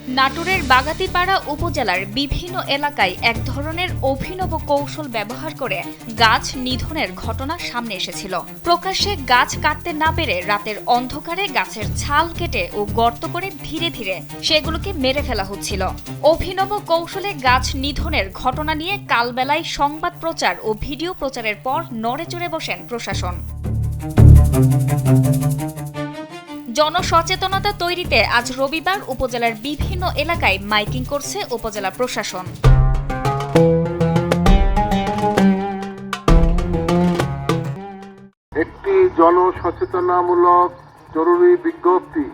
নাটোরের বাগাতিপাড়া উপজেলার বিভিন্ন এলাকায় এক ধরনের অভিনব কৌশল ব্যবহার করে গাছ নিধনের ঘটনা সামনে এসেছিল। প্রকাশ্যে গাছ কাটতে না পেরে রাতের অন্ধকারে গাছের ছাল কেটে ও গর্ত করে ধীরে ধীরে সেগুলোকে মেরে ফেলা হচ্ছিল। অভিনব কৌশলে গাছ নিধনের ঘটনা নিয়ে কালবেলায় সংবাদ প্রচার ও ভিডিও প্রচারের পর নড়েচড়ে বসেন প্রশাসন। জনসচেতনতা তৈরিতে আজ রবিবার উপজেলার বিভিন্ন এলাকায় মাইকিং করছে উপজেলা প্রশাসন। একটি জনসচেতনামূলক জরুরি বিজ্ঞপ্তি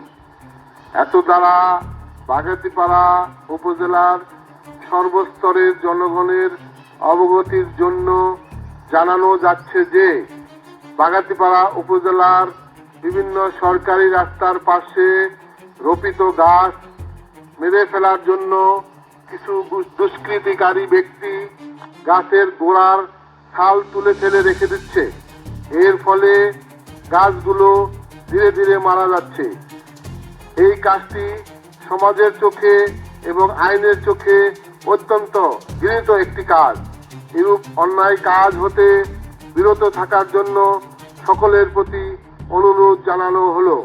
এত দ্বারা বাগাতিপাড়া উপজেলার সর্বস্তরের জনগণের অবগতির জন্য জানানো যাচ্ছে যে বাগাতিপাড়া উপজেলার বিভিন্ন সরকারি রাস্তার পাশে রোপিত গাছ মেরে ফেলার জন্য কিছু দুষ্কৃতিকারী ব্যক্তি গাছের গোড়ার ছাল তুলে ফেলে রেখে দিচ্ছে। এর ফলে গাছগুলো ধীরে ধীরে মারা যাচ্ছে। এই কাজটি সমাজের চোখে এবং আইনের চোখে অত্যন্ত ঘৃণিত একটি কাজ। এরূপ অন্যায় কাজ হতে বিরত থাকার জন্য সকলের প্রতি অনুরোধ জানানো হলো।